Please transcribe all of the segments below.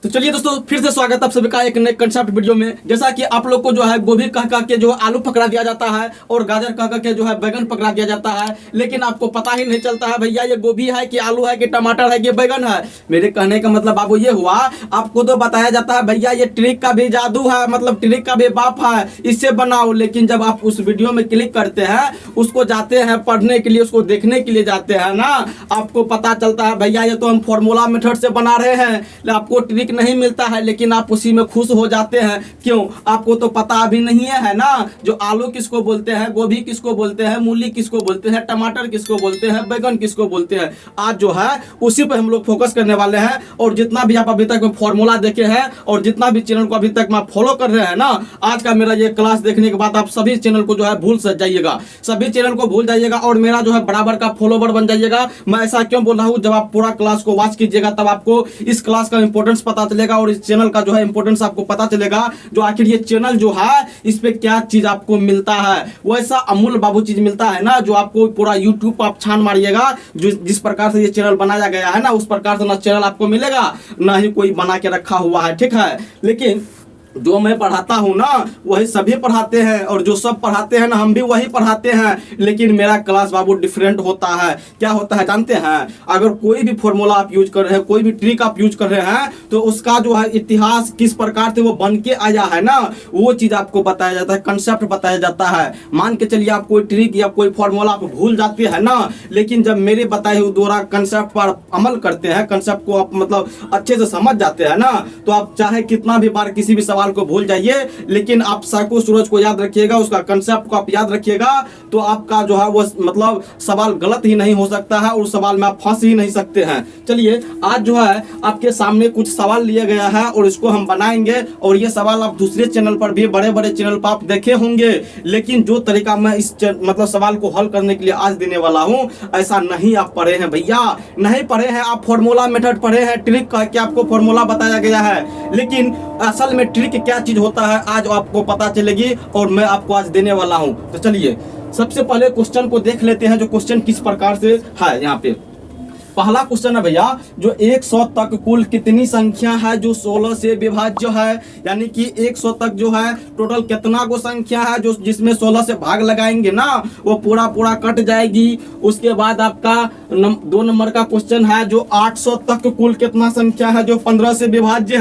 तो चलिए दोस्तों, फिर से स्वागत है आप सभी का एक नए कंसेप्ट वीडियो में। जैसा कि आप लोग को जो है गोभी कह के जो आलू पकड़ा दिया जाता है और गाजर कह के जो है बैगन पकड़ा दिया जाता है, लेकिन आपको पता ही नहीं चलता है भैया ये गोभी है कि आलू है कि टमाटर है कि बैगन है। मेरे कहने का मतलब बाबू ये हुआ, आपको तो बताया जाता है भैया ये ट्रिक का भी जादू है, मतलब ट्रिक का भी बाप है, इससे बनाओ। लेकिन जब आप उस वीडियो में क्लिक करते हैं, उसको जाते हैं पढ़ने के लिए, उसको देखने के लिए जाते हैं ना, आपको पता चलता है भैया ये तो हम फॉर्मूला मेथड से बना रहे हैं, आपको ट्रिक नहीं मिलता है, लेकिन आप उसी में खुश हो जाते हैं। क्यों? आपको तो पता अभी नहीं है ना, जो आलू किसको बोलते हैं, गोभी किसको बोलते हैं, मूली किसको बोलते हैं, टमाटर किसको बोलते हैं, बैगन किसको बोलते हैं। आज जो है उसी पर हम लोग फोकस करने वाले हैं। और जितना भी आप अभी तक फॉर्मूला देखे हैं और जितना भी चैनल को अभी तक मैं फॉलो कर रहे हैं ना, आज का मेरा ये क्लास देखने के बाद आप सभी चैनल को जो है भूल जाइएगा, सभी चैनल को भूल जाइएगा और मेरा जो है बराबर का फॉलोवर बन जाइएगा। मैं ऐसा क्यों बोल रहा हूँ, जब आप पूरा क्लास को वॉच कीजिएगा तब आपको इस क्लास का इंपॉर्टेंस पता चलेगा और इस चैनल का जो है इंपॉर्टेंस आपको पता चलेगा, जो आखिर ये चैनल जो है इस पे क्या चीज आपको मिलता है। वैसा अमूल बाबू चीज मिलता है ना, जो आपको पूरा यूट्यूब पर आप छान मारिएगा, जो जिस प्रकार से ये चैनल बनाया गया है ना, उस प्रकार से ना चैनल आपको मिलेगा, ना ही कोई बना के रखा हुआ है, ठीक है। लेकिन जो मैं पढ़ाता हूँ ना वही सभी पढ़ाते हैं, और जो सब पढ़ाते हैं ना हम भी वही पढ़ाते हैं। लेकिन मेरा क्लास बाबू डिफरेंट होता है। क्या होता है जानते हैं? अगर कोई भी फॉर्मूला आप यूज कर रहे हैं, कोई भी ट्रिक आप यूज कर रहे हैं, तो उसका जो है इतिहास किस प्रकार से वो बन के आया है ना, वो चीज आपको बताया जाता है, कंसेप्ट बताया जाता है। मान के चलिए आप कोई ट्रिक या कोई फॉर्मूला आप भूल जाते हैं ना, लेकिन जब मेरे बताए हुए द्वारा कंसेप्ट पर अमल करते हैं, कंसेप्ट को आप मतलब अच्छे से समझ जाते हैं ना, तो आप चाहे कितना भी बार किसी भी सवाल को भूल जाइए, लेकिन आप साइको सूरज को याद रखिएगा, उसका कंसेप्ट को आप याद रखिएगा, तो आपका जो है वो मतलब सवाल गलत ही नहीं हो सकता है और सवाल में आप फंस ही नहीं सकते हैं। चलिए आज जो है आपके सामने कुछ सवाल लिया गया है और इसको हम बनाएंगे, और ये सवाल आप दूसरे चैनल पर भी, बड़े बड़े चैनल पर आप देखे होंगे, लेकिन जो तरीका मैं इस मतलब सवाल को हल करने के लिए आज देने वाला हूं, ऐसा नहीं आप पढ़े हैं भैया, नहीं पढ़े हैं आप। फॉर्मूला मेथड पढ़े हैं, ट्रिक कह के आपको फॉर्मूला बताया गया है, लेकिन असल में ट्रिक क्या चीज होता है आज आपको पता चलेगी और मैं आपको आज देने वाला हूं। तो चलिए सबसे पहले क्वेश्चन को देख लेते हैं, जो क्वेश्चन किस प्रकार से है। यहाँ पे पहला क्वेश्चन है भैया, जो 100 तक कुल कितनी संख्या है जो 16 से विभाज्य है, यानी कि 100 तक जो है टोटल कितना को संख्या है जो जिसमें 16 से भाग लगाएंगे ना वो पूरा कट जाएगी। उसके बाद आपका 2 नंबर का क्वेश्चन है, जो 800 तक कुल कितना संख्या है जो 15 से विभाज्य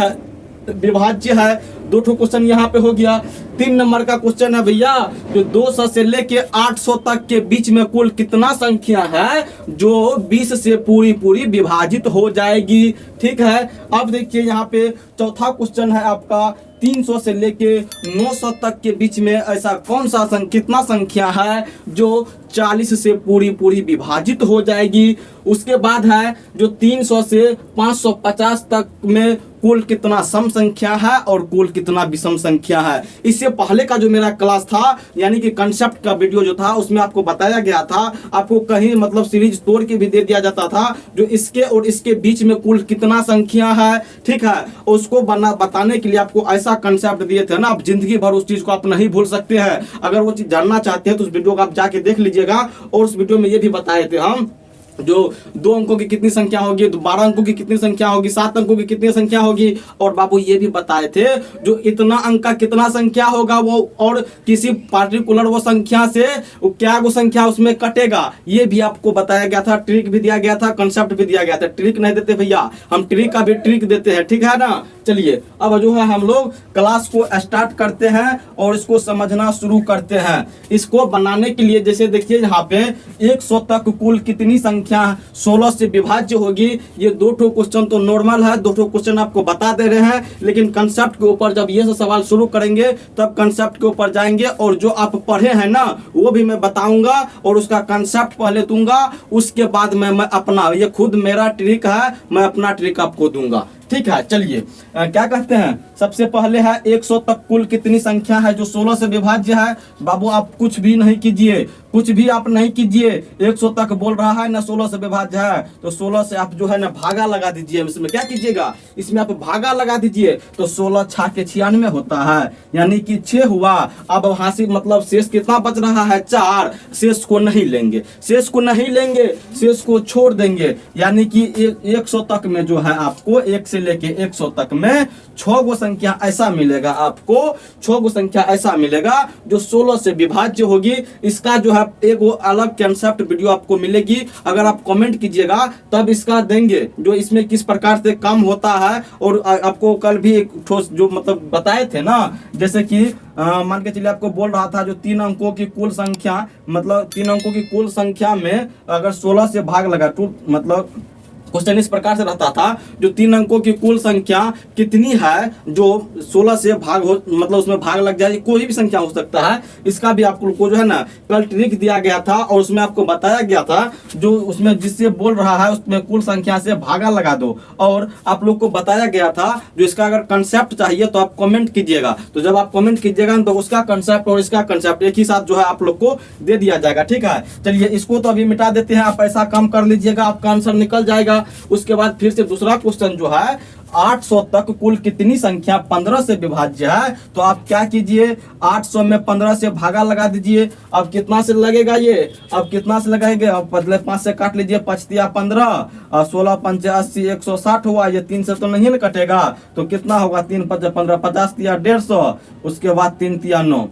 है। 2 क्वेश्चन यहाँ पे हो गया। 3 नंबर का क्वेश्चन है भैया, जो 200 से लेके 800 तक के बीच में कुल कितना संख्या है जो 20 से पूरी विभाजित हो जाएगी, ठीक है। अब देखिए यहाँ पे चौथा क्वेश्चन है आपका, 300 से लेके 900 तक के बीच में ऐसा कौन सा कितना संख्या है जो 40 से पूरी विभाजित हो जाएगी। उसके बाद है जो 300 से 550 तक में कुल कितना सम संख्या है और कुल कितना विषम संख्या है। इससे पहले का जो मेरा क्लास था, यानी कि कंसेप्ट का वीडियो जो था, उसमें आपको बताया गया था, आपको कहीं मतलब सीरीज तोड़ के भी दे दिया जाता था, जो इसके और इसके बीच में कुल कितना संख्या है, ठीक है। उसको बताने के लिए आपको ऐसा कंसेप्ट दिए थे ना, आप जिंदगी भर उस चीज को आप नहीं भूल सकते हैं। अगर वो चीज जानना चाहते हैं तो उस वीडियो को आप जाके देख लीजिएगा। और उस वीडियो में ये भी बताए थे हम, जो 2 अंकों की कितनी संख्या होगी, 12 अंकों की कितनी संख्या होगी, 7 अंकों की कितनी संख्या होगी, और बाबू ये भी बताए थे जो इतना अंक का कितना संख्या होगा वो, और किसी पार्टिकुलर वो संख्या से क्या वो संख्या उसमें कटेगा, ये भी आपको बताया गया था। ट्रिक भी दिया गया था, कंसेप्ट भी दिया गया था। ट्रिक नहीं देते भैया, हम ट्रिक का भी ट्रिक देते हैं, ठीक है ना। चलिए अब जो है हम लोग क्लास को स्टार्ट करते हैं और इसको समझना शुरू करते हैं। इसको बनाने के लिए जैसे देखिए यहाँ पे 100 तक कुल कितनी संख्या 16 से विभाज्य होगी। ये 2 क्वेश्चन तो नॉर्मल है, 2 क्वेश्चन आपको बता दे रहे हैं, लेकिन कंसेप्ट के ऊपर जब ये सवाल शुरू करेंगे तब कंसेप्ट के ऊपर जाएंगे, और जो आप पढ़े हैं ना वो भी मैं बताऊंगा और उसका कंसेप्ट पहले दूंगा, उसके बाद मैं अपना, ये खुद मेरा ट्रिक है, मैं अपना ट्रिक आपको दूंगा, ठीक है। चलिए क्या कहते हैं, सबसे पहले है 100 तक कुल कितनी संख्या है जो 16 से विभाज्य है। बाबू आप कुछ भी नहीं कीजिए, कुछ भी आप नहीं कीजिए, 100 तक बोल रहा है ना 16 से विभाज्य है, तो 16 से आप जो है ना भागा लगा दीजिए। इसमें क्या कीजिएगा, इसमें आप भागा लगा दीजिए, तो 16 6 के 96 होता है, यानी कि 6 हुआ। अब वहां से मतलब शेष कितना बच रहा है, 4। शेष को नहीं लेंगे, शेष को छोड़ देंगे, यानी कि 100 तक में जो है आपको 1 से लेके 100 तक में 6 गो संख्या ऐसा मिलेगा आपको, 6 गो संख्या ऐसा मिलेगा जो 16 से विभाज्य होगी। इसका जो है एक वो अलग कंसेप्ट वीडियो आपको मिलेगी, अगर आप कमेंट कीजिएगा तब इसका देंगे जो इसमें किस प्रकार से काम होता है। और आपको कल भी एक ठोस जो मतलब बताए थे ना, जैसे कि मान के चलिए आपको बोल रहा था जो 3 अंकों की कुल संख्या, मतलब 3 अंकों की कुल संख्या में अगर 16 से भाग लगा तो मतलब क्वेश्चन इस प्रकार से रहता था, जो 3 अंकों की कुल संख्या कितनी है जो 16 से भाग हो, मतलब उसमें भाग लग जाए, कोई भी संख्या हो सकता है। इसका भी आपको जो है ना कल ट्रिक दिया गया था और उसमें आपको बताया गया था जो उसमें जिससे बोल रहा है उसमें कुल संख्या से भागा लगा दो। और आप लोग को बताया गया था जो इसका अगर कंसेप्ट चाहिए तो आप कमेंट कीजिएगा, तो जब आप कमेंट कीजिएगा तो उसका कंसेप्ट और इसका कंसेप्ट एक ही साथ जो है आप लोग को दे दिया जाएगा। ठीक है, चलिए इसको तो अभी मिटा देते हैं, आप ऐसा काम कर लीजिएगा, आपका आंसर निकल जाएगा। उसके बाद फिर से दूसरा क्वेश्चन जो है 800 तक कुल कितनी संख्या 15 से विभाज्य है, तो आप क्या कीजिए 800 में 15 से भागा लगा दीजिए। अब कितना से लगेगा ये, अब कितना से लगाएंगे, अब पहले 5 से काट लीजिए, 5 तिया 15 और 16 पंचे 80 160 हुआ, ये 3 से तो नहीं न कटेगा, तो कितना होगा 3 पंचे 15 50 तिया 150, उसके बाद 3 तिया 9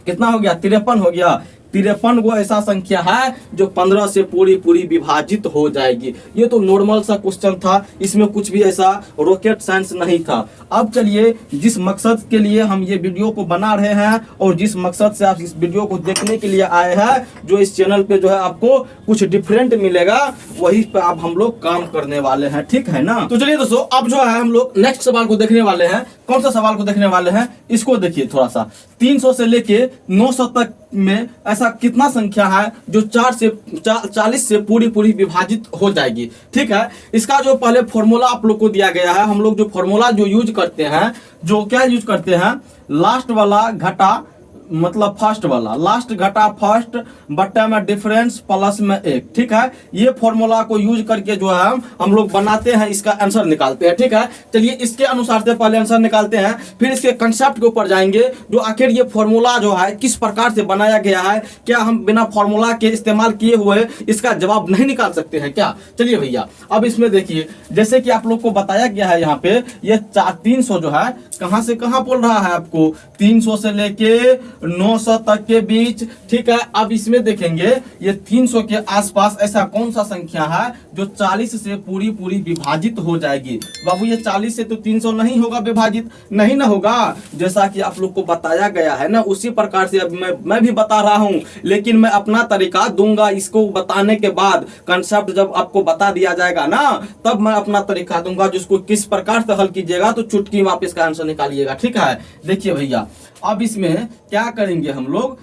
कितना हो गया 53 हो गया। 53 वो ऐसा संख्या है जो 15 से पूरी विभाजित हो जाएगी। ये तो नॉर्मल सा क्वेश्चन था, इसमें कुछ भी ऐसा रॉकेट साइंस नहीं था। अब चलिए जिस मकसद के लिए हम ये वीडियो को बना रहे हैं और जिस मकसद से आप इस वीडियो को देखने के लिए आए हैं, जो इस चैनल पे जो है आपको कुछ डिफरेंट मिलेगा, वही पे अब हम लोग काम करने वाले हैं। ठीक है ना, तो चलिए दोस्तों अब जो है हम लोग नेक्स्ट सवाल को देखने वाले हैं। कौन सा सवाल को देखने वाले हैं, इसको देखिए थोड़ा सा। 300 से लेके 900 तक में ऐसा कितना संख्या है जो 40 से पूरी विभाजित हो जाएगी। ठीक है, इसका जो पहले फॉर्मूला आप लोग को दिया गया है, हम लोग जो फॉर्मूला जो यूज करते हैं, जो क्या यूज करते हैं, लास्ट वाला घटा मतलब फर्स्ट वाला, लास्ट घटा फर्स्ट बट्टा में डिफरेंस प्लस में 1। ठीक है, ये फॉर्मूला को यूज करके जो है हम लोग बनाते हैं, इसका आंसर निकालते हैं। ठीक है, चलिए इसके अनुसार से पहले आंसर निकालते हैं, फिर इसके कंसेप्ट के ऊपर जाएंगे, जो आखिर ये फॉर्मूला जो है किस प्रकार से बनाया गया है, क्या हम बिना फॉर्मूला के इस्तेमाल किए हुए इसका जवाब नहीं निकाल सकते हैं क्या। चलिए भैया अब इसमें देखिए, जैसे कि आप लोग को बताया गया है यहाँ पे, ये 300 जो है कहां से कहां बोल रहा है आपको, 300 से लेके 900 तक के बीच। ठीक है, अब इसमें देखेंगे ये 300 के आसपास ऐसा कौन सा संख्या है जो 40 से पूरी विभाजित हो जाएगी। बाबू ये 40 से तो 300 नहीं होगा विभाजित, नहीं ना होगा, जैसा कि आप लोग को बताया गया है ना, उसी प्रकार से अब मैं भी बता रहा हूं, लेकिन मैं अपना तरीका दूंगा। इसको बताने के बाद कंसेप्ट जब आपको बता दिया जाएगा ना, तब मैं अपना तरीका दूंगा जिसको किस प्रकार से हल कीजिएगा, तो चुटकी वापस का आंसर निकालिएगा। ठीक है, देखिए भैया अब इसमें क्या करेंगे हम लोग,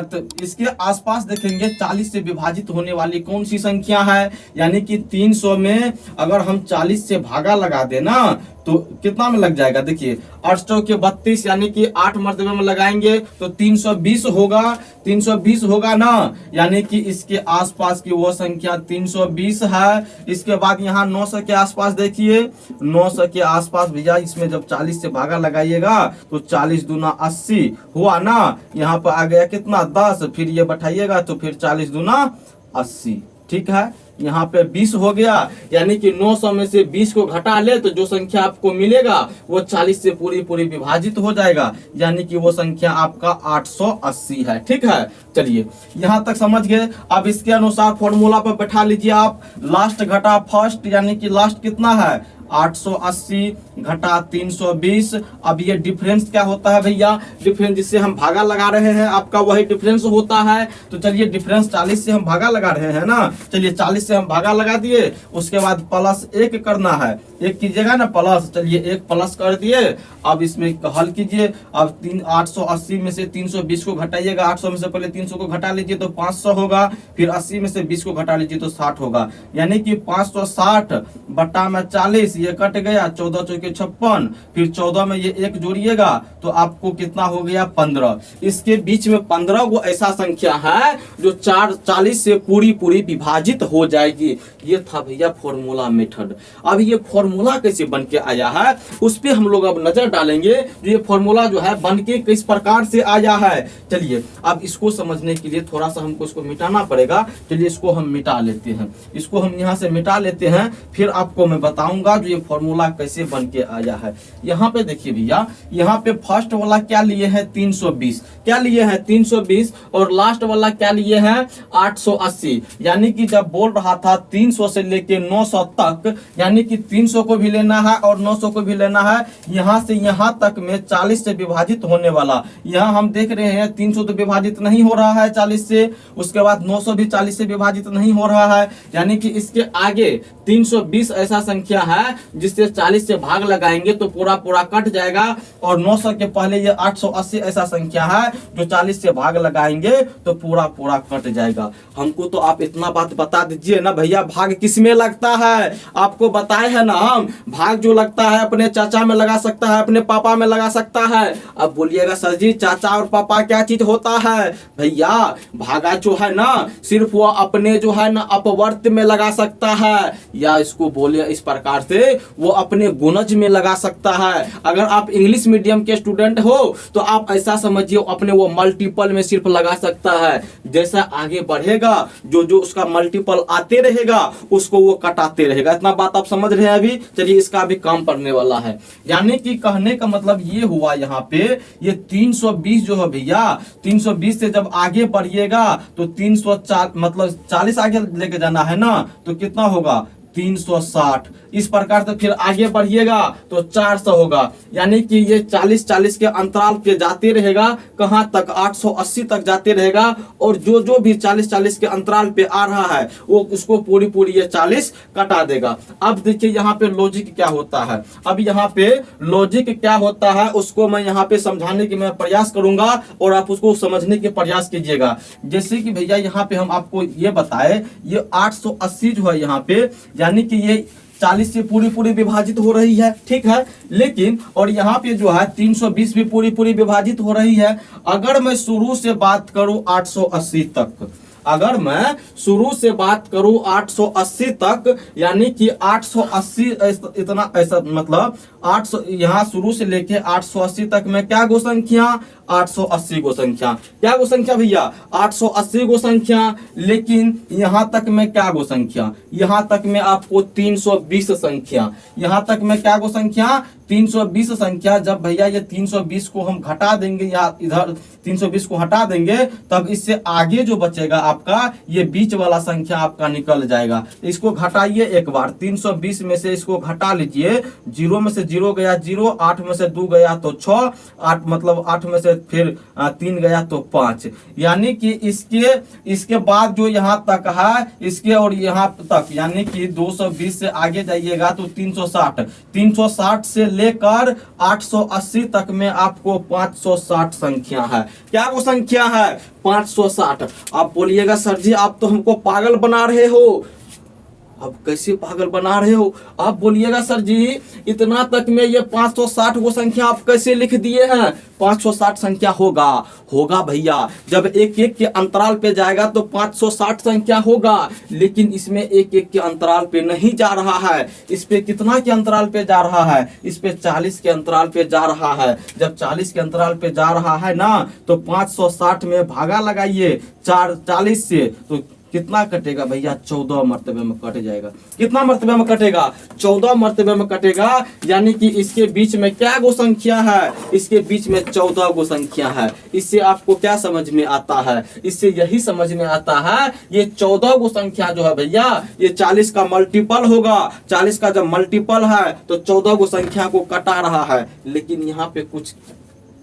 तो इसके आसपास देखेंगे 40 से विभाजित होने वाली कौन सी संख्या है, यानी कि 300 में अगर हम 40 से भागा लगा देना तो कितना में लग जाएगा। देखिए 800 के 32 यानी कि 8 मर्तबे में लगाएंगे तो 320 होगा, 320 होगा ना, यानी कि इसके आसपास की वो संख्या 320 है। इसके बाद यहाँ 900 के आसपास देखिए, 900 के आसपास भैया इसमें जब 40 से भागा लगाइएगा तो 40 दूना 80 हुआ ना, यहाँ पर आ गया कितना 10, फिर ये बैठाइएगा तो फिर 40 दूना 80। ठीक है, यहाँ पे 20 हो गया, यानी कि 900 में से 20 को घटा ले तो जो संख्या आपको मिलेगा वो 40 से पूरी विभाजित हो जाएगा, यानी कि वो संख्या आपका 880 है। ठीक है, चलिए यहाँ तक समझ गए। अब इसके अनुसार फॉर्मूला पर बैठा लीजिए आप, लास्ट घटा फर्स्ट, यानी कि लास्ट कितना है 880 घटा 320। अब ये डिफरेंस क्या होता है भैया, डिफरेंस जिससे हम भागा लगा रहे हैं आपका वही डिफरेंस होता है। तो चलिए डिफरेंस 40 से हम भागा लगा रहे हैं ना, चलिए 40 से हम भागा लगा दिए, उसके बाद प्लस 1 करना है, 1 कीजिएगा ना प्लस, चलिए 1 प्लस कर दिए। अब इसमें हल कीजिए, अब 880 में से 320 को घटाइएगा, 800 में से पहले 300 को घटा लीजिए तो 500 होगा, फिर 80 में से 20 को घटा लीजिए तो 60 होगा, यानी कि 560 बट्टा में 40, ये कट गया, 14 चौके के 56, फिर 14 में ये 1 जोड़िएगा तो आपको कितना हो गया 15। इसके बीच में 15 गो ऐसा संख्या है जो 40 से पूरी पूरी विभाजित हो जाएगी। ये था भैया फॉर्मूला मेथड। अब ये फॉर्मूला कैसे बन के आया है उस पे हम लोग अब नजर डालेंगे। जो ये फॉर्मूला जो है बन के किस प्रकार से आया है, चलिए अब इसको समझने के लिए थोड़ा सा हमको इसको मिटाना पड़ेगा। चलिए इसको हम मिटा लेते हैं, इसको हम यहाँ से मिटा लेते हैं, फिर आपको मैं बताऊंगा जो ये फॉर्मूला कैसे बन के आया है। यहाँ पे देखिए भैया, यहाँ पे फर्स्ट वाला क्या लिए है 320, क्या लिए है 320, और लास्ट वाला क्या लिए है 880। यानी कि जब बोल रहा था 300 से लेके 900 तक, यानी कि 300 को भी लेना है और 900 को भी लेना है। यहाँ से यहाँ तक में 40 से विभाजित होने वाला, यहाँ हम देख रहे हैं 300 तो विभाजित नहीं हो रहा है 40 से, उसके बाद 900 भी 40 से विभाजित नहीं हो रहा है। यानी कि इसके आगे 320 ऐसा संख्या है जिससे 40 से भाग लगाएंगे तो पूरा पूरा कट जाएगा, और 900 के पहले ये 880 ऐसा संख्या है जो 40 से भाग लगाएंगे तो पूरा पूरा कट जाएगा। हमको तो आप इतना बात बता दीजिए ना भैया, भाग किस में लगता है? आपको बताए है ना हम, भाग जो लगता है अपने चाचा में लगा सकता है, अपने पापा में लगा सकता है। अब बोलिएगा सर जी चाचा और पापा क्या चीज होता है? भैया भागा जो है ना सिर्फ वो अपने जो है ना अपवर्त में लगा सकता है, या इसको बोले इस प्रकार से वो अपने गुणज में लगा सकता है। अगर आप इंग्लिश मीडियम के स्टूडेंट हो तो आप ऐसा समझिए अपने वो मल्टीपल में सिर्फ लगा सकता है। जैसा आगे बढ़ेगा जो जो उसका मल्टीपल आते रहेगा उसको वो कटाते रहेगा। इतना बात आप समझ रहे हैं अभी? चलिए इसका भी काम पड़ने वाला है। यानी कि कहने का मतलब ये हुआ यहाँ पे ये 320 जो है भैया, 320 से जब आगे बढ़िएगा तो 304 मतलब 40 आगे लेके जाना है ना, तो कितना होगा 360। इस प्रकार से फिर आगे बढ़िएगा तो 400 होगा। यानी कि ये 40-40 के अंतराल पे जाते रहेगा, कहां तक 880 तक जाते रहेगा, और जो जो भी 40-40 के अंतराल पे आ रहा है वो उसको पूरी पूरी ये 40 कटा देगा। अब देखिए यहाँ पे लॉजिक क्या होता है, अब यहाँ पे लॉजिक क्या होता है उसको मैं यहाँ पे समझाने की मैं प्रयास करूंगा और आप उसको समझने के प्रयास कीजिएगा। जैसे कि भैया यहाँ पे हम आपको ये बताए, ये 880 जो है यहाँ पे, यानी कि ये 40 से पूरी पूरी विभाजित हो रही है, ठीक है। लेकिन और यहाँ पे जो है 320 भी पूरी पूरी विभाजित हो रही है। अगर मैं शुरू से बात करूं 880 तक, अगर मैं शुरू से बात करूं 880 तक, यानी कि 880 इतना ऐसा मतलब 800 यहाँ शुरू से लेके 880 तक में क्या गो संख्या 880 गो संख्या, क्या गो संख्या भैया 880 गो संख्या। लेकिन यहाँ तक में क्या गो संख्या, यहाँ तक में आपको 320 संख्या, यहाँ तक में क्या गो संख्या 320 संख्या। जब भैया ये 320 को हम घटा देंगे या इधर 320 को हटा देंगे तब इससे आगे जो बचेगा आपका ये बीच वाला संख्या आपका निकल जाएगा। इसको घटाइए एक बार, 320 में से इसको घटा लीजिए, 0 में से 0 गया 0, 8 में से 2 गया तो 6, 8 मतलब 8 में से फिर 3 गया तो 5। यानी कि इसके बाद जो यहाँ तक है इसके और यहाँ तक, यानी कि 220 से आगे जाइएगा तो 360 से लेकर 880 तक में आपको 560 संख्या है। क्या वो संख्या है 560। आप बोलिएगा सर जी आप तो हमको पागल बना रहे हो। अब कैसे पागल बना रहे हो? आप बोलिएगा सर जी इतना तक में ये 560 वो संख्या आप कैसे लिख दिए हैं? 560 संख्या होगा भैया, जब एक एक के अंतराल पे जाएगा तो 560 संख्या होगा। लेकिन इसमें एक एक के अंतराल पे नहीं जा रहा है, इस पे कितना के अंतराल पे जा रहा है? इस पे 40 के अंतराल पे जा रहा है। जब 40 के अंतराल पे जा रहा है ना तो 560 में भागा लगाइए 40 से, तो कितना कटेगा भैया 14 मर्तबे में कट जाएगा। कितना मर्तबे में कटेगा? 14 मर्तबे में कटेगा। यानी कि इसके बीच में क्या गो संख्या है? इसके बीच में 14 गो संख्या है। इससे आपको क्या समझ में आता है? इससे यही समझ में आता है ये 14 गो संख्या जो है भैया ये 40 का मल्टीपल होगा। 40 का जब मल्टीपल है तो 14 गो संख्या को कटा रहा है। लेकिन यहाँ पे कुछ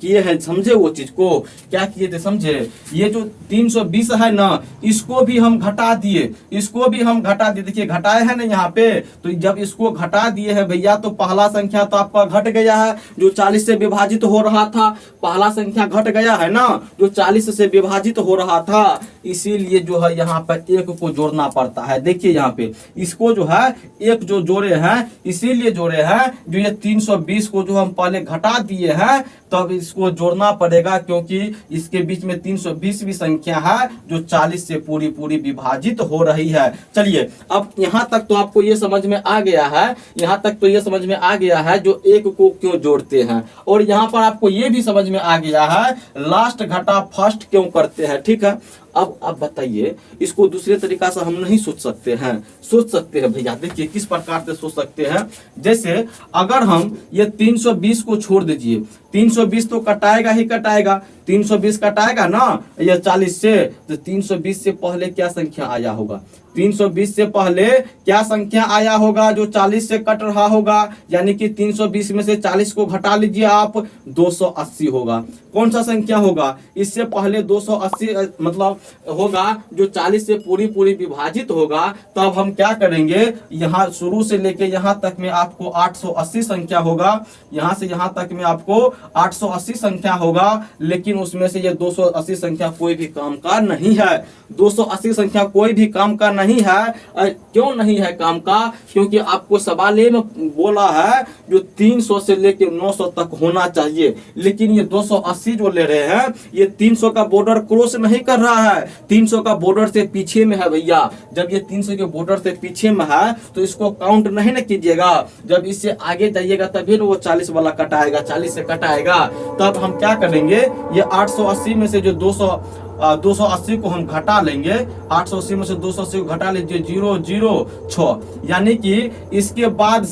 किए हैं, समझे वो चीज को क्या किए थे, समझे। ये जो 320 है ना, इसको भी हम घटा दिए, इसको भी हम घटा दिए, देखिए घटाए हैं ना यहाँ पे। तो जब इसको घटा दिए हैं भैया, तो पहला संख्या तो आपका घट गया है, जो 40 से विभाजित हो रहा था, पहला संख्या घट गया है ना, जो 40 से विभाजित हो रहा था। इसीलिए जो है यहाँ पर एक को जोड़ना पड़ता है। देखिए यहाँ पे इसको जो है एक जो जोड़े हैं, इसीलिए जोड़े हैं, जो ये 320 को जो हम पहले घटा दिए हैं, तब इसको जोड़ना पड़ेगा, क्योंकि इसके बीच में 320 भी संख्या है जो 40 से पूरी पूरी विभाजित हो रही है। चलिए अब यहाँ तक तो आपको ये समझ में आ गया है, यहाँ तक तो ये समझ में आ गया है जो एक को क्यों जोड़ते हैं, और यहाँ पर आपको ये भी समझ में आ गया है लास्ट घटा फर्स्ट क्यों करते हैं। ठीक है, अब आप बताइए, इसको दूसरे तरीका से हम नहीं सोच सकते हैं? सोच सकते हैं भैया। देखिए किस प्रकार से सोच सकते हैं, जैसे अगर हम ये 320 को छोड़ दीजिए, 320 तो कटाएगा ही कटाएगा, 320 कटाएगा ना ये 40 से, तो 320 से पहले क्या संख्या आया होगा, 320 से पहले क्या संख्या आया होगा जो 40 से कट रहा होगा, यानी कि 320 में से 40 को घटा लीजिए आप, 280 होगा। कौन सा संख्या होगा, इससे पहले 280 मतलब होगा जो 40 से पूरी पूरी विभाजित होगा। तब हम क्या करेंगे, यहाँ शुरू से लेके यहाँ तक में आपको 880 संख्या होगा, यहाँ से यहाँ तक में आपको 880 संख्या होगा, लेकिन उसमें से ये 280 संख्या कोई भी काम का नहीं है, 280 संख्या कोई भी काम का नहीं है। क्यों नहीं है काम का, क्योंकि आपको सवाल में बोला है जो 300 से लेके 900 तक होना चाहिए, लेकिन ये 280 जो ले रहे हैं, ये 300 का बॉर्डर क्रॉस नहीं कर रहा है, 300 का बॉर्डर से पीछे में है भैया। जब ये 300 के बॉर्डर से पीछे में है तो इसको काउंट नहीं ना कीजिएगा, जब इससे आगे जाइएगा तभी वो 40 वाला कटाएगा, 40 से कटाएगा। तब हम क्या करेंगे, ये 880 में से जो 280 को हम घटा लेंगे, 880 में से 280 को घटा लीजिए, 006, यानी कि इसके बाद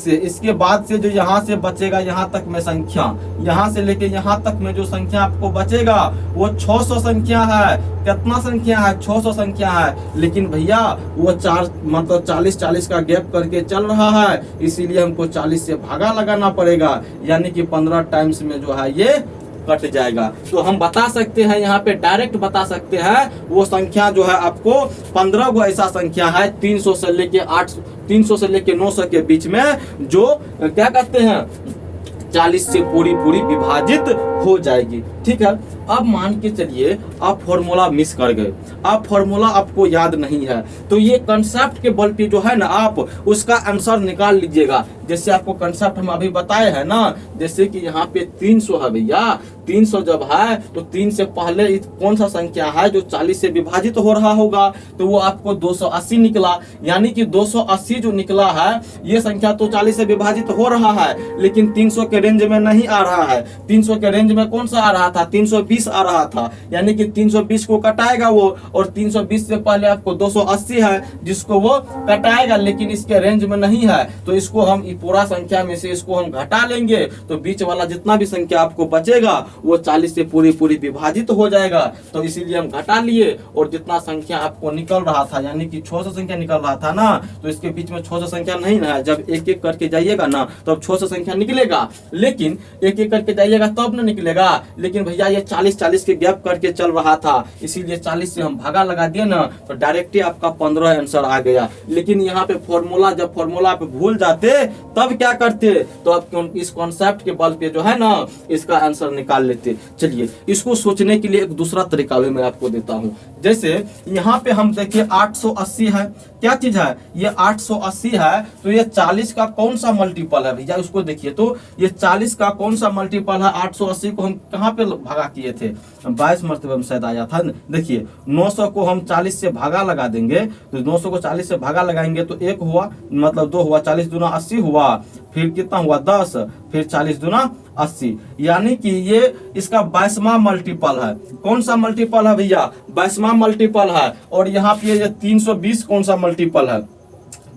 से जो यहाँ से बचेगा यहाँ तक में संख्या, यहाँ से लेके यहाँ तक में जो संख्या आपको बचेगा वो 600 संख्या है। कितना संख्या है, 600 संख्या है। लेकिन भैया वो 40 का गैप करके चल रहा है, इसीलिए हमको 40 से भागा लगाना पड़ेगा, यानी कि 15 टाइम्स में जो है ये कट जाएगा। तो हम बता सकते हैं, यहाँ पे डायरेक्ट बता सकते हैं, वो संख्या जो है आपको 15 गो ऐसा संख्या है 300 से लेके 900 के बीच में, जो क्या कहते हैं 40 से पूरी पूरी विभाजित हो जाएगी। ठीक है, अब मान के चलिए आप फॉर्मूला मिस कर गए, आप फॉर्मूला आपको याद नहीं है, तो ये कंसेप्ट के बल पे जो है ना आप उसका आंसर निकाल लीजिएगा। जैसे आपको कंसेप्ट हम अभी बताए हैं ना, जैसे कि यहाँ पे 300 है भैया, 300 जब है तो 3 से पहले कौन सा संख्या है जो 40 से विभाजित हो रहा होगा, तो वो आपको 280 निकला, यानी कि 280 जो निकला है ये संख्या तो 40 से विभाजित हो रहा है, लेकिन 300 के रेंज में नहीं आ रहा है। 300 के रेंज में कौन सा आ रहा था, 320 आ रहा था, यानी कि 320 को कटाएगा वो, और 320 से पहले आपको 280 है जिसको वो कटाएगा, लेकिन इसके रेंज में नहीं है, तो इसको हम पूरा संख्या में से इसको हम घटा लेंगे, तो बीच वाला जितना भी संख्या आपको बचेगा वो 40 से पूरी पूरी विभाजित हो जाएगा। तो इसीलिए हम घटा लिए, और जितना संख्या आपको निकल रहा था, यानी कि 600 संख्या निकल रहा था ना, तो इसके बीच में 600 संख्या नहीं ना है। जब एक एक करके जाइएगा ना तब 600 संख्या निकलेगा, लेकिन एक एक करके जाइएगा तब ना निकलेगा। लेकिन भैया ये 40 के गैप करके चल रहा था, इसीलिए 40 से हम भागा लगा दिए ना, तो डायरेक्ट ही आपका 15 आंसर आ गया। लेकिन यहाँ पे फॉर्मूला, जब फॉर्मूला पे भूल जाते तब क्या करते, तो आप इस कॉन्सेप्ट के बल पे जो है ना इसका आंसर निकाल लेते। चलिए इसको सोचने के लिए एक दूसरा तरीका भी मैं आपको देता हूँ। जैसे यहाँ पे हम देखिए 880 है, क्या चीज है ये 880 है, तो ये 40 का कौन सा मल्टीपल है भैया, उसको देखिए। तो ये 40 का कौन सा मल्टीपल है, 880 को हम कहाँ पे भागा किए थे, 22 मरतबे में शायद आया था। देखिए 900 को हम 40 से भागा लगा देंगे, तो 900 को 40 से भागा लगाएंगे तो 1 हुआ, मतलब 2 हुआ, 40 दूना 80 हुआ, फिर कितना हुआ 10, फिर 40 दूना 80, यानी कि ये इसका 22वां मल्टीपल है। कौन सा मल्टीपल है भैया, 22वां मल्टीपल है। और यहाँ पे ये 320 कौन सा मल्टीपल है,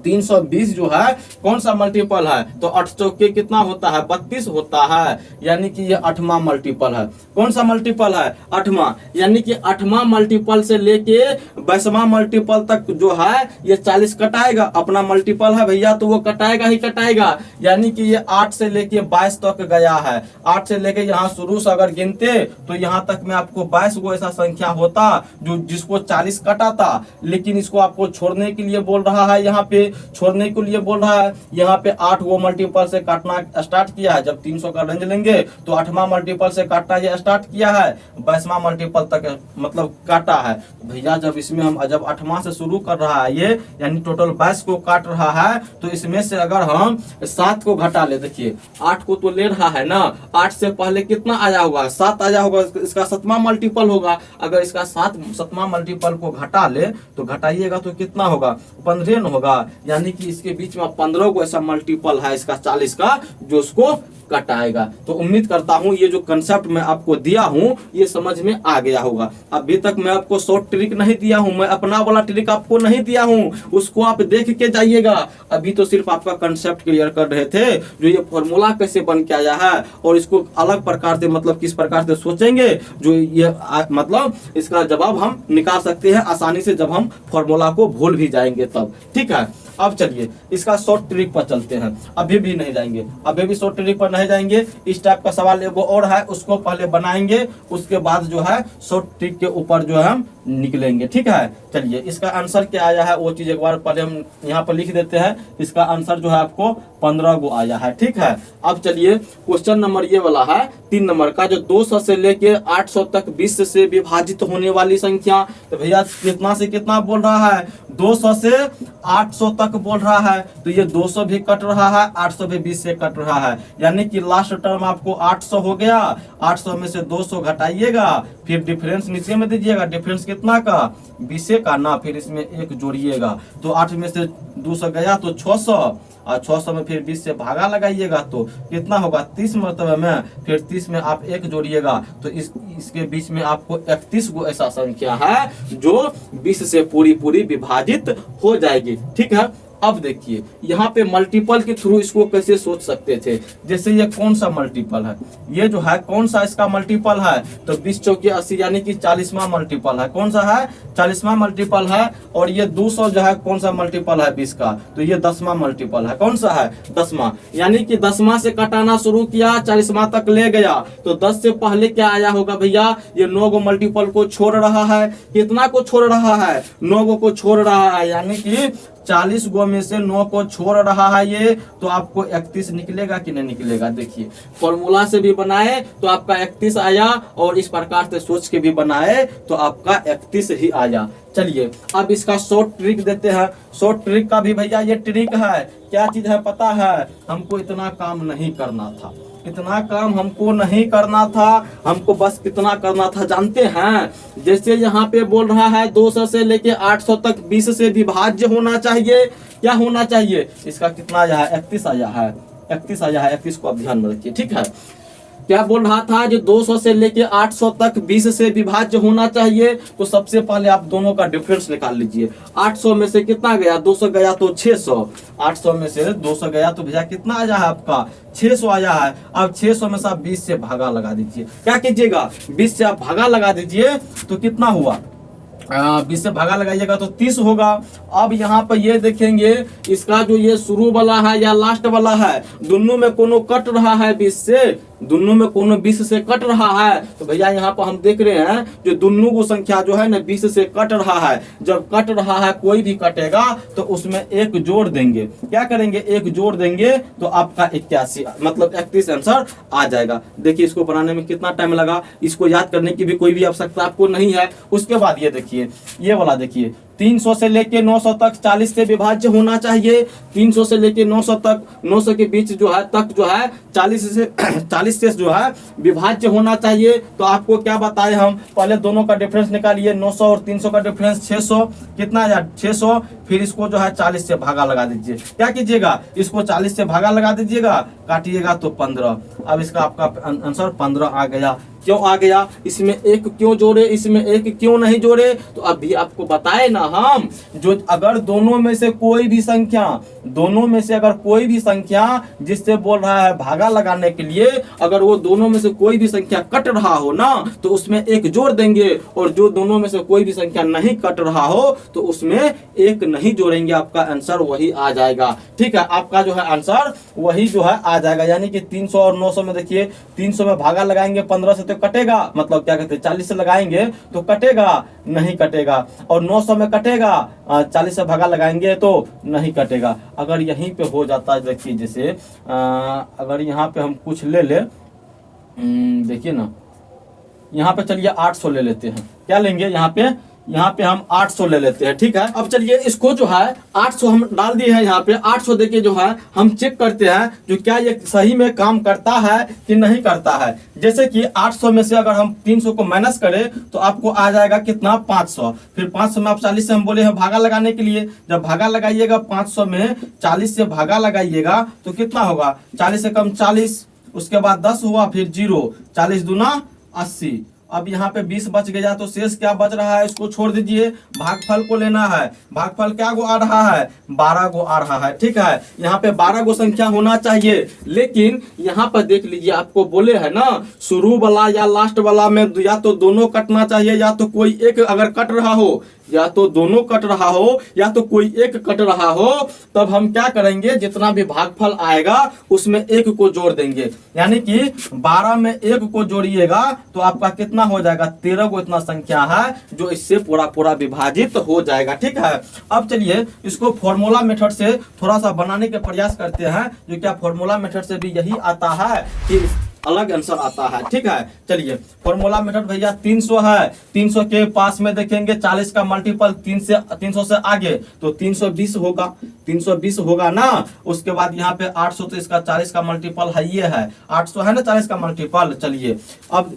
320 जो है कौन सा मल्टीपल है, तो 8 चौके कितना होता है, 32 होता है, यानी कि ये 8वां मल्टीपल है। कौन सा मल्टीपल है, 8वां, यानी कि 8वां मल्टीपल से लेके 22वां मल्टीपल तक जो है ये 40 कटाएगा, अपना मल्टीपल है भैया तो वो कटाएगा ही कटाएगा, यानी कि ये 8 से लेके 22 तक गया है। 8 से लेके यहाँ शुरू से अगर गिनते तो यहाँ तक में आपको 22 गो ऐसा संख्या होता जो जिसको 40 कटा था, लेकिन इसको आपको छोड़ने के लिए बोल रहा है, यहाँ पे छोड़ने के लिए बोल रहा है। यहाँ पे 8 गो मल्टीपल से काटना स्टार्ट किया है, जब 300 का रेंज लेंगे तो 8वां मल्टीपल से काटना ये स्टार्ट किया है, 22वां मल्टीपल तक मतलब काटा है। भैया जब इसमें हम जब 8वां से शुरू कर रहा है ये, यानी टोटल 22 को काट रहा है, तो इसमें से अगर हम 7 को घटा ले, देखिए 8 को तो ले रहा है ना, 8 से पहले कितना आया होगा, 7 आया होगा, इसका 7वां मल्टीपल होगा। अगर इसका 7वां मल्टीपल को घटा ले तो घटाइएगा तो कितना होगा, 15 होगा, यानी कि इसके बीच में 15 को ऐसा मल्टीपल है इसका 40 का जो उसको कटाएगा। तो उम्मीद करता हूं ये जो कंसेप्ट मैं आपको दिया हूं ये समझ में आ गया होगा। अभी तक मैं आपको शॉर्ट ट्रिक नहीं दिया हूं, मैं अपना वाला ट्रिक आपको नहीं दिया हूं, उसको आप देख के जाइएगा। अभी तो सिर्फ आपका कंसेप्ट क्लियर कर रहे थे, जो ये फॉर्मूला कैसे बन के आया है और इसको अलग प्रकार से मतलब किस प्रकार से सोचेंगे जो ये मतलब इसका जवाब हम निकाल सकते हैं आसानी से, जब हम फॉर्मूला को भूल भी जाएंगे तब। ठीक है, अब चलिए इसका शॉर्ट ट्रिक पर चलते हैं। अभी भी नहीं जाएंगे, अभी भी शॉर्ट ट्रिक पर नहीं जाएंगे। इस टाइप का सवाल एगो और है, उसको पहले बनाएंगे, उसके बाद जो है शॉर्ट ट्रिक के ऊपर जो है हम निकलेंगे। ठीक है, चलिए इसका आंसर क्या आया है वो चीज एक बार पहले हम यहाँ पर लिख देते हैं। इसका आंसर जो है आपको 15 गो आया है। ठीक है, अब चलिए क्वेश्चन नंबर ये वाला है 3 नंबर का, जो 200 से लेके 800 तक 20 से विभाजित होने वाली संख्या। तो भैया कितना से कितना बोल रहा है, 200 से 800 तक बोल रहा है, तो ये 200 भी कट रहा है, 800 भी 20 से कट रहा है, यानी कि लास्ट टर्म आपको 800 हो गया। 800 में से 200 घटाइएगा, फिर डिफरेंस नीचे में दीजिएगा, डिफरेंस कितना का, 20 का ना, फिर इसमें 1 जोड़िएगा, तो 8 में से 200 गया तो 600, और 600 में फिर 20 से भागा लगाइएगा तो कितना होगा, 30 मरतबे में, फिर 30 में आप 1 जोड़िएगा, तो इसके बीच में आपको 31 गो ऐसा संख्या है जो 20 से पूरी विभाजित हो जाएगी। ठीक है, अब देखिए यहाँ पे मल्टीपल के थ्रू इसको कैसे सोच सकते थे। जैसे ये कौन सा मल्टीपल है, ये जो है कौन सा इसका मल्टीपल है, तो 20 चौके 80 यानी कि 40वां मल्टीपल है। कौन सा है, 40वां मल्टीपल है। और ये 200 जो है कौन सा मल्टीपल है 20 का, तो ये 10वां मल्टीपल है। कौन सा है, 10वां, यानी कि 10वां से कटाना शुरू किया, 40वां तक ले गया, तो 10 से पहले क्या आया होगा भैया, ये 9 गो मल्टीपल को छोड़ रहा है। कितना को छोड़ रहा है, 9 गो को छोड़ रहा है, यानी कि 40 गो में से 9 को छोड़ रहा है ये, तो आपको 31 निकलेगा कि नहीं निकलेगा। देखिए फॉर्मूला से भी बनाए तो आपका 31 आया, और इस प्रकार से सोच के भी बनाए तो आपका 31 ही आया। चलिए अब इसका शॉर्ट ट्रिक देते हैं। शॉर्ट ट्रिक का भी भैया ये ट्रिक है, क्या चीज है पता है, हमको इतना काम नहीं करना था, इतना काम हमको नहीं करना था, हमको बस कितना करना था जानते हैं। जैसे यहाँ पे बोल रहा है 200 से लेके 800 तक 20 से विभाज्य होना चाहिए। क्या होना चाहिए, इसका कितना आया है, 31 आया है, 31 आया है। 31 को आप ध्यान में रखिए। ठीक है, क्या बोल रहा था, जो 200 से लेके 800 तक 20 से विभाज्य होना चाहिए। तो सबसे पहले आप दोनों का डिफरेंस निकाल लीजिए। 800 में से कितना गया, 200 गया तो 600, 800 में से 200 गया तो भैया कितना आया है आपका, 600 आया है। अब 600 में से आप 20 से भागा लगा दीजिए। क्या कीजिएगा, 20 से आप भागा लगा दीजिए तो कितना हुआ, 20 से भागा लगाइएगा तो 30 होगा। अब यहाँ पर ये देखेंगे इसका जो ये शुरू वाला है या लास्ट वाला है, दोनों में कोनो कट रहा है 20 से, दोनों में कोनो 20 से कट रहा है। तो भैया यहाँ पर हम देख रहे हैं जो दोनों को संख्या जो है ना 20 से कट रहा है। जब कट रहा है कोई भी कटेगा तो उसमें 1 जोड़ देंगे। क्या करेंगे, 1 जोड़ देंगे तो आपका 81 मतलब 31 आंसर आ जाएगा। देखिए इसको बनाने में कितना टाइम लगा, इसको याद करने की भी कोई भी आवश्यकता आपको नहीं है। उसके बाद ये देखिए ये वाला देखिए 300 से लेके 900 तक 40 से विभाज्य होना चाहिए। 300 से लेके 900 तक, 900 के बीच जो है तक जो है 40 से जो है विभाज्य होना चाहिए। तो आपको क्या बताए हम, पहले दोनों का डिफरेंस निकालिए। 900 और 300 का डिफरेंस 600, कितना आया 600। फिर इसको जो है 40 से भागा लगा दीजिए। क्या कीजिएगा, इसको 40 से भागा लगा दीजिएगा, काटिएगा तो 15। अब इसका आपका आंसर 15 आ गया। क्यों आ गया, इसमें एक क्यों जोड़े, इसमें एक क्यों नहीं जोड़े, तो अभी आपको बताए ना हम, जो अगर दोनों में से कोई भी संख्या, दोनों में से अगर कोई भी संख्या जिससे बोल रहा है भागा लगाने के लिए, अगर वो दोनों में से कोई भी संख्या कट रहा हो ना तो उसमें एक जोड़ देंगे, और जो दोनों में से कोई भी संख्या नहीं कट रहा हो तो उसमें एक नहीं जोड़ेंगे, आपका आंसर वही आ जाएगा। ठीक है, आपका जो है आंसर वही जो है आ जाएगा। यानी कि 300 और 900 में देखिए, 300 में भागा लगाएंगे 15 से तो कटेगा, मतलब क्या कहते हैं 40 से लगाएंगे तो कटेगा, नहीं कटेगा, और 900 में कटेगा, 40 से भागा लगाएंगे तो नहीं कटेगा। अगर यहीं पे हो जाता है, देखिए जैसे अगर यहाँ पे हम कुछ ले ले, देखिए ना, यहाँ पे चलिए 800 ले लेते हैं, क्या लेंगे यहाँ पे हम 800 ले लेते हैं। ठीक है, अब चलिए इसको जो है 800 हम डाल दिए हैं यहाँ पे, 800 देके जो है हम चेक करते हैं जो क्या ये सही में काम करता है कि नहीं करता है। जैसे कि 800 में से अगर हम 300 को माइनस करें तो आपको आ जाएगा कितना, 500। फिर 500 में आप 40 से हम बोले हैं भागा लगाने के लिए, जब भागा लगाइएगा 500 में 40 से भागा लगाइएगा तो कितना होगा, 40 से कम 40, उसके बाद 10 हुआ, फिर 0, 40 दूना 80। अब यहाँ पे 20 बच गया तो शेष क्या बच रहा है, इसको छोड़ दीजिए, भागफल को लेना है। भागफल क्या गो आ रहा है, 12 गो आ रहा है। ठीक है, यहाँ पे 12 गो संख्या होना चाहिए, लेकिन यहाँ पर देख लीजिए, आपको बोले है ना शुरू वाला या लास्ट वाला में या तो दोनों कटना चाहिए, या तो कोई एक अगर कट रहा हो, या तो दोनों कट रहा हो, या तो कोई एक कट रहा हो, तब हम क्या करेंगे, जितना भी भागफल आएगा उसमें एक को जोड़ देंगे। यानी कि 12 में एक को जोड़िएगा तो आपका कितना हो जाएगा, 13 को इतना संख्या है जो इससे पूरा पूरा विभाजित हो जाएगा। ठीक है, अब चलिए इसको फॉर्मूला मेथड से थोड़ा सा बनाने के प्रयास करते हैं, जो क्या फॉर्मूला मेथड से भी यही आता है कि अलग आंसर आता है। ठीक है, चलिए फॉर्मूला मेथड भैया 300 है, 300 के पास में देखेंगे 40 का मल्टीपल 300 से आगे तो 320 होगा, 320 होगा ना। उसके बाद यहाँ पे 800 तो इसका 40 का मल्टीपल है, ये है 800 है ना 40 का मल्टीपल। चलिए अब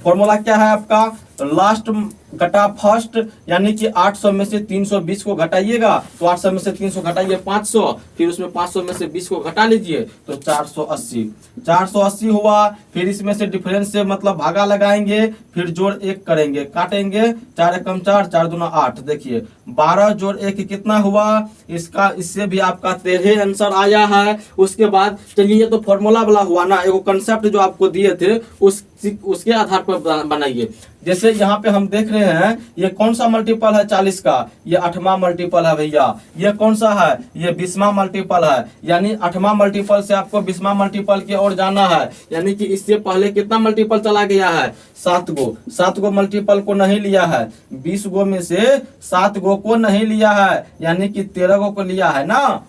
फॉर्मूला क्या है आपका, लास्ट घटा फर्स्ट, यानी कि 800 में से 320 को घटाइएगा तो 800 में से 300 घटाइए 500, फिर उसमें 500 में से 20 को घटा लीजिए तो 480 हुआ। फिर इसमें से डिफरेंस से मतलब भागा लगाएंगे, फिर जोड़ 1 करेंगे, काटेंगे, 4 एकम 4, 4 दूना 8। देखिए 12 जोड़ 1 कितना हुआ, इसका इससे भी आपका 13 आंसर आया है। उसके बाद चलिए ये तो फॉर्मूला वाला हुआ ना, एगो कंसेप्ट जो आपको दिए थे उसके आधार पर बनाइए। जैसे यहाँ पे हम देख रहे हैं ये कौन सा मल्टीपल है 40 का, ये 8वां मल्टीपल है भैया। ये कौन सा है, ये 20वां मल्टीपल है। यानी 8वां मल्टीपल से आपको 20वां मल्टीपल की ओर जाना है, यानी कि इससे पहले कितना मल्टीपल चला गया है, 7 गो मल्टीपल को नहीं लिया है, 20 गो में से 7 गो को नहीं लिया है, यानी कि 13 गो को लिया है ना,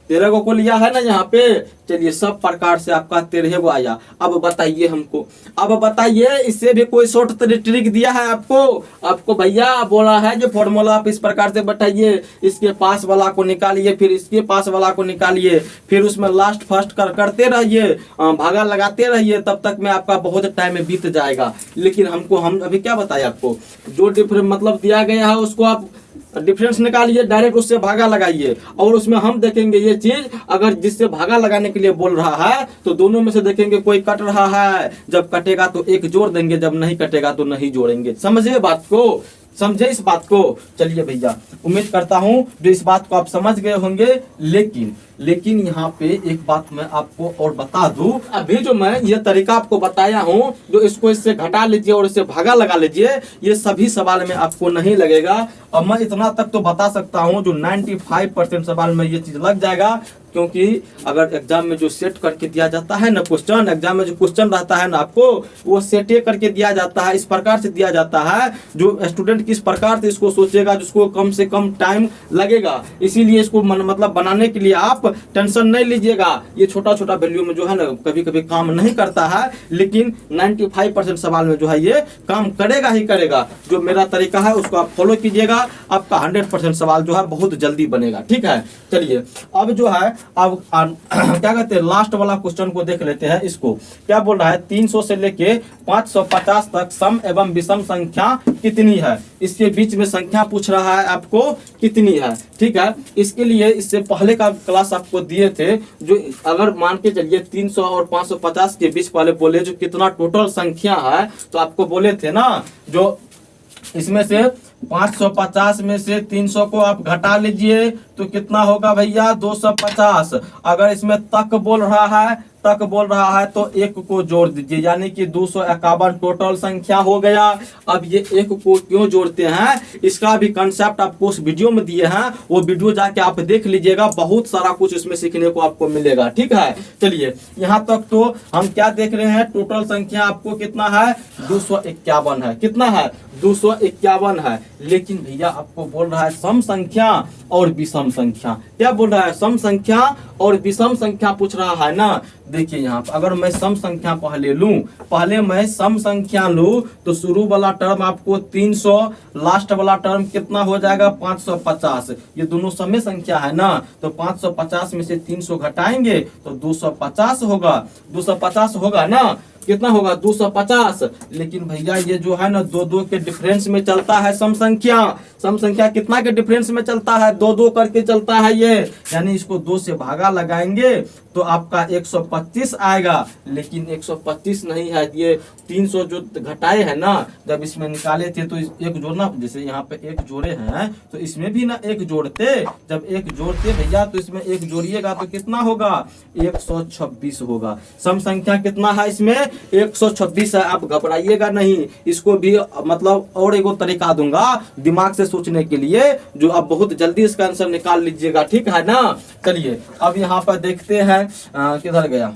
13 गो को लिया है ना यहाँ पे। चलिए सब प्रकार से आपका 13 गो आया। अब बताइए हमको, अब बताइए इससे भी कोई शॉर्ट ट्रिक दिया है आपको भैया बोला है जो फॉर्मूला आप इस प्रकार से बताइए, इसके पास वाला को निकालिए, फिर इसके पास वाला को निकालिए, फिर उसमें लास्ट फर्स्ट करते रहिए, भागा लगाते रहिए, तब तक में आपका बहुत टाइम बीत जाएगा। लेकिन हम अभी क्या बताए आपको, जो डिफरेंस मतलब दिया गया है उसको आप डिफरेंस निकालिए, डायरेक्ट उससे भागा लगाइए, और उसमें हम देखेंगे ये चीज अगर जिससे भागा लगाने के लिए बोल रहा है तो दोनों में से देखेंगे कोई कट रहा है, जब कटेगा तो एक जोड़ देंगे, जब नहीं कटेगा तो नहीं जोड़ेंगे। समझे बात को, समझे इस बात को। चलिए भैया उम्मीद करता हूं जो इस बात को आप समझ गए होंगे। लेकिन यहाँ पे एक बात मैं आपको और बता दूं, अभी जो मैं ये तरीका आपको बताया हूँ, जो इसको इससे घटा लीजिए और इससे भागा लगा लीजिए, ये सभी सवाल में आपको नहीं लगेगा। अब मैं इतना तक तो बता सकता हूँ जो 95% सवाल में ये चीज लग जाएगा, क्योंकि अगर एग्जाम में जो सेट करके दिया जाता है ना क्वेश्चन, एग्जाम में जो क्वेश्चन रहता है ना आपको, वो सेट करके दिया जाता है, इस प्रकार से दिया जाता है जो स्टूडेंट किस प्रकार से इसको सोचेगा, जिसको कम से कम टाइम लगेगा। इसीलिए इसको मतलब बनाने के लिए आप टेंशन नहीं लीजिएगा। ये छोटा छोटा वैल्यू में जो है ना कभी कभी काम नहीं करता है, लेकिन 95% सवाल में जो है ये काम करेगा ही करेगा। जो मेरा तरीका है उसको आप फॉलो कीजिएगा, आपका 100% सवाल जो है बहुत जल्दी बनेगा। ठीक है, चलिए अब जो है अब क्या कहते हैं, लास्ट वाला क्वेश्चन को देख लेते हैं। इसको क्या बोल रहा है, 300 से लेके 550 तक सम एवं विषम संख्या कितनी है, इसके बीच में संख्या पूछ रहा है आपको कितनी है। ठीक है, इसके लिए इससे पहले का क्लास आपको दिए थे, जो अगर मान के चलिए 300 और 550 के बीच वाले बोले जो कितना टोटल संख्या है, तो आपको बोले थे ना, जो इसमें से 550 में से 300 को आप घटा लीजिए तो कितना होगा भैया, 250। अगर इसमें तक बोल रहा है तो एक को जोड़ दीजिए, यानी कि 251 टोटल संख्या हो गया। अब ये एक को क्यों जोड़ते हैं, इसका भी कंसेप्ट आपको उस वीडियो में दिए हैं, वो वीडियो जाके आप देख लीजिएगा, बहुत सारा कुछ इसमें सीखने को आपको मिलेगा। ठीक है, चलिए यहाँ तक तो हम क्या देख रहे हैं, टोटल संख्या आपको कितना है, 251 है। कितना है, 251 है। लेकिन भैया आपको बोल रहा है सम संख्या और विषम संख्या। क्या बोल रहा है, सम संख्या और विषम संख्या पूछ रहा है ना। देखिए यहाँ पर अगर मैं सम संख्या पहले मैं सम संख्या लूं तो शुरू वाला टर्म आपको 300, लास्ट वाला टर्म कितना हो जाएगा, 550। ये दोनों समय संख्या है ना, तो 550 में से 300 घटाएंगे तो 250 होगा ना। कितना होगा, 250। लेकिन भैया ये जो है ना, दो के डिफरेंस में चलता है सम संख्या कितना के डिफरेंस में चलता है, 2 करके चलता है ये, यानी इसको 2 से भागा लगाएंगे तो आपका 125 आएगा। लेकिन 125 नहीं है, ये 300 जो घटाए है ना, जब इसमें निकाले थे तो एक जोड़ना, जैसे यहाँ पे एक जोड़े हैं तो इसमें भी ना एक जोड़ते, जब एक जोड़ते भैया तो इसमें एक जोड़िएगा तो कितना होगा, 126 होगा। सम संख्या कितना है इसमें, 126 है। आप घबराइएगा नहीं, इसको भी मतलब और एक तरीका दूंगा दिमाग से सोचने के लिए, जो आप बहुत जल्दी इसका आंसर निकाल लीजिएगा। ठीक है ना, चलिए अब यहाँ पर देखते हैं किधर गया।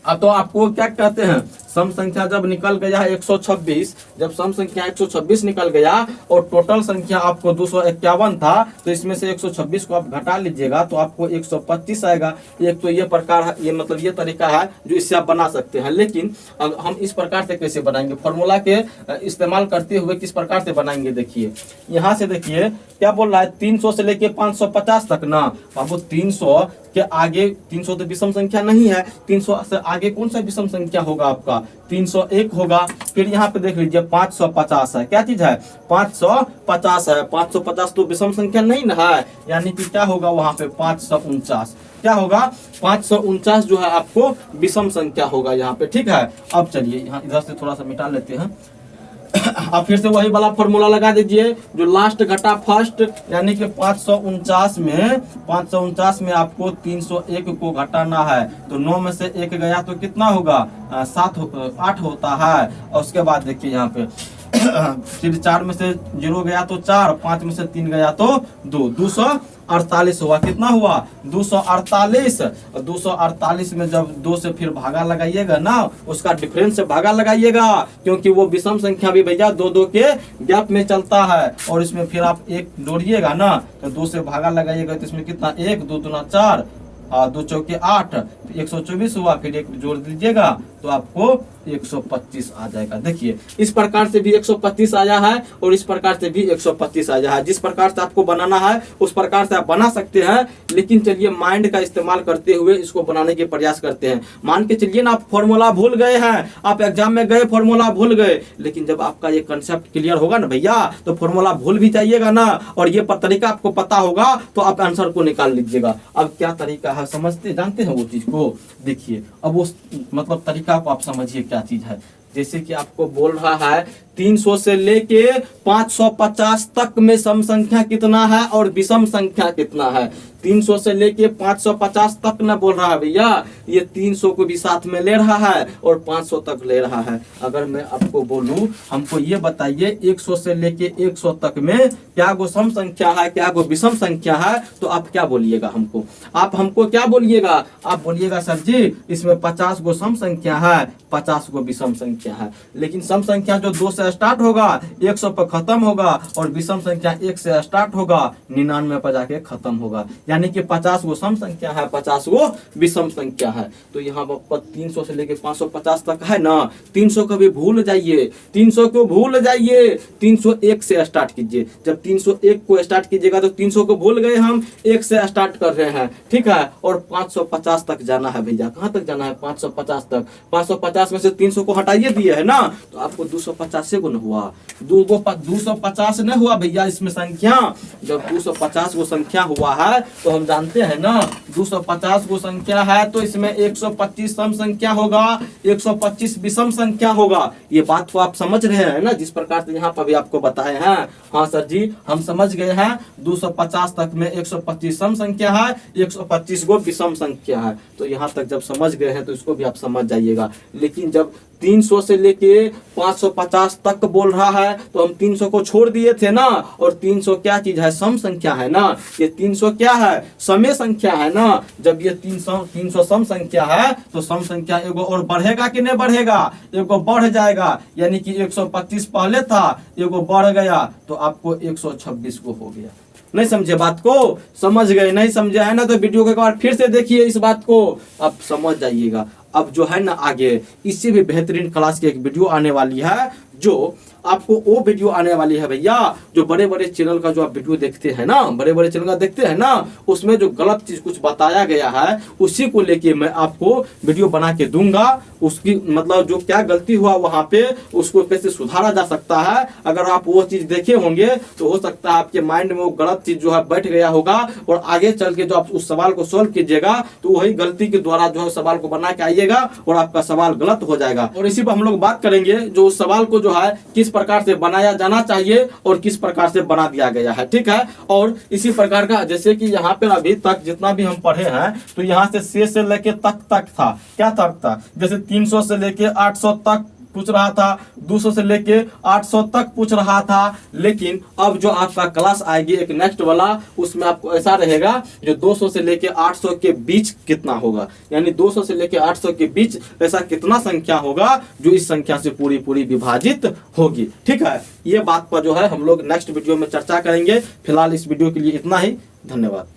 अब तो आपको क्या कहते हैं, सम संख्या जब निकल गया है 126, जब सम संख्या 126 निकल गया और टोटल संख्या आपको 251 था, तो इसमें से 126 को आप घटा लीजिएगा तो आपको 125 आएगा। एक तो ये प्रकार है, ये मतलब ये तरीका है जो इससे आप बना सकते हैं। लेकिन हम इस प्रकार से कैसे बनाएंगे, फॉर्मूला के इस्तेमाल करते हुए किस प्रकार से बनाएंगे, देखिए यहाँ से देखिए क्या बोल रहा है, 300 से लेके 550 तक ना बाबू। 300 के आगे, 300 तो विषम संख्या नहीं है, 300 से आगे कौन सा विषम संख्या होगा आपका, 301 होगा। फिर यहाँ पे देख लीजिए 550 है, क्या चीज है, 550 है। 550 तो विषम संख्या नहीं ना है, यानी कि क्या होगा वहां पे 549। क्या होगा, 549 जो है आपको विषम संख्या होगा यहाँ पे। ठीक है, अब चलिए यहाँ इधर से थोड़ा सा मिटा लेते हैं। अब फिर से वही वाला फॉर्मूला लगा दीजिए, जो लास्ट घटा फर्स्ट, यानी कि 549 में आपको 301 को घटाना है, तो 9 में से 1 गया तो कितना होगा, 8 होता है। और उसके बाद देखिए यहाँ पे फिर 4 में से 0 गया तो 4, 5 में से 3 गया तो 2, 248 हुआ। कितना हुआ, 248। 248 में जब 2 से फिर भागा लगाइएगा ना, उसका डिफरेंस से भागा लगाइएगा, क्योंकि वो विषम संख्या भी भैया 2 के गैप में चलता है। और इसमें फिर आप 1 जोड़िएगा ना, तो 2 से भागा लगाइएगा तो इसमें कितना, 1 2 दूना 4, 2 चौके 8, 124 हुआ। फिर 1 जोड़ दीजिएगा तो आपको 125 आ जाएगा। देखिए इस प्रकार से भी 125 आया है और इस प्रकार से भी 125 आया है। जिस प्रकार से आपको बनाना है उस प्रकार से आप बना सकते हैं, लेकिन चलिए माइंड का इस्तेमाल करते हुए इसको बनाने के प्रयास करते हैं। मान के चलिए ना आप फॉर्मूला भूल गए हैं, आप एग्जाम में गए फॉर्मूला भूल गए, लेकिन जब आपका ये कंसेप्ट क्लियर होगा ना भैया, तो फॉर्मूला भूल भी जाइएगा ना, और ये तरीका आपको पता होगा तो आप आंसर को निकाल लीजिएगा। अब क्या तरीका है, समझते जानते हैं वो चीज को, देखिए अब वो मतलब तरीका को आप समझिए क्या चीज है। जैसे कि आपको बोल रहा है 300 से लेके 550 तक में सम संख्या कितना है और विषम संख्या कितना है। 300 से लेके 550 तक ना बोल रहा है भैया, ये 300 को भी साथ में ले रहा है और 500 तक ले रहा है। अगर मैं आपको बोलूं, हमको ये बताइए 100 से लेके 100 तक में क्या गो सम संख्या है, क्या गो विषम संख्या है, तो आप क्या बोलिएगा हमको, आप हमको क्या बोलिएगा, आप बोलिएगा सर जी इसमें 50 गो सम संख्या है, 50 गो विषम संख्या है। लेकिन सम संख्या जो 2 से स्टार्ट होगा 100 पर खत्म होगा, और विषम संख्या 1 से स्टार्ट होगा 99 पर जाके खत्म होगा। यानी कि 50 वो सम संख्या है, 50 वो विषम संख्या है। तो यहाँ पर 300 से लेके 550 तक है ना, 300 को भी भूल जाइए, 300 को भूल जाइए, 301 से स्टार्ट कीजिए। जब 301 को स्टार्ट कीजिएगा तो 300 को भूल गए, हम 1 से स्टार्ट कर रहे हैं, ठीक है। और 550 तक जाना है भैया, कहाँ तक जाना है? 550 तक। 550 में से 300 को हटाइए दिए है ना, तो आपको 250 को न हुआ, 250 न हुआ भैया इसमें संख्या। जब 250 को संख्या हुआ है तो हम जानते हैं ना, 250 को संख्या है तो इसमें 125 सम संख्या होगा, 125 विषम संख्या होगा। ये बात को आप समझ रहे हैं ना, जिस प्रकार से यहाँ पर भी आपको बताए हैं। हाँ सर जी, हम समझ गए हैं। 250 तक में 125 सम संख्या है, 125 को विषम संख्या है। तो यहाँ तक जब समझ गए हैं तो इसको भी आप समझ जाइएगा। लेकिन जब 300 से लेके 550 तक बोल रहा है तो हम 300 को छोड़ दिए थे ना, और 300 क्या चीज है? सम संख्या है ना। ये 300 क्या है? समय संख्या है ना। जब ये 300 सम संख्या है तो सम संख्या एगो और बढ़ेगा कि नहीं बढ़ेगा? एगो बढ़ जाएगा, यानी कि 125 पहले था, एगो बढ़ गया तो आपको 126 को हो गया। नहीं समझे बात को? समझ गए? नहीं समझे है ना तो वीडियो को एक बार फिर से देखिए, इस बात को आप समझ जाइएगा। अब जो है ना आगे इससे भी बेहतरीन क्लास की एक वीडियो आने वाली है, जो आपको वो वीडियो आने वाली है भैया, जो बड़े बड़े चैनल का जो आप वीडियो देखते हैं ना, बड़े बड़े चैनल का देखते हैं ना, उसमें जो गलत चीज कुछ बताया गया है उसी को लेके मैं आपको वीडियो बना के दूंगा। उसकी मतलब जो क्या गलती हुआ वहां पे, उसको कैसे सुधारा जा सकता है। अगर आप वो चीज देखे होंगे तो हो सकता है आपके माइंड में वो गलत चीज जो है बैठ गया होगा, और आगे चल के जो आप उस सवाल को सोल्व कीजिएगा तो वही गलती के द्वारा जो है सवाल को बना के आइएगा और आपका सवाल गलत हो जाएगा। और इसी पर हम लोग बात करेंगे जो उस सवाल को जो है किस प्रकार से बनाया जाना चाहिए और किस प्रकार से बना दिया गया है, ठीक है। और इसी प्रकार का जैसे कि यहाँ पे अभी तक जितना भी हम पढ़े हैं तो यहाँ से लेके तक था, क्या तक था? जैसे 300 से लेके 800 तक पूछ रहा था, 200 से लेके 800 तक पूछ रहा था। लेकिन अब जो आपका क्लास आएगी एक नेक्स्ट वाला, उसमें आपको ऐसा रहेगा जो 200 से लेके 800 के बीच कितना होगा, यानी 200 से लेके 800 के बीच ऐसा कितना संख्या होगा जो इस संख्या से पूरी विभाजित होगी, ठीक है। ये बात पर जो है हम लोग नेक्स्ट वीडियो में चर्चा करेंगे। फिलहाल इस वीडियो के लिए इतना ही, धन्यवाद।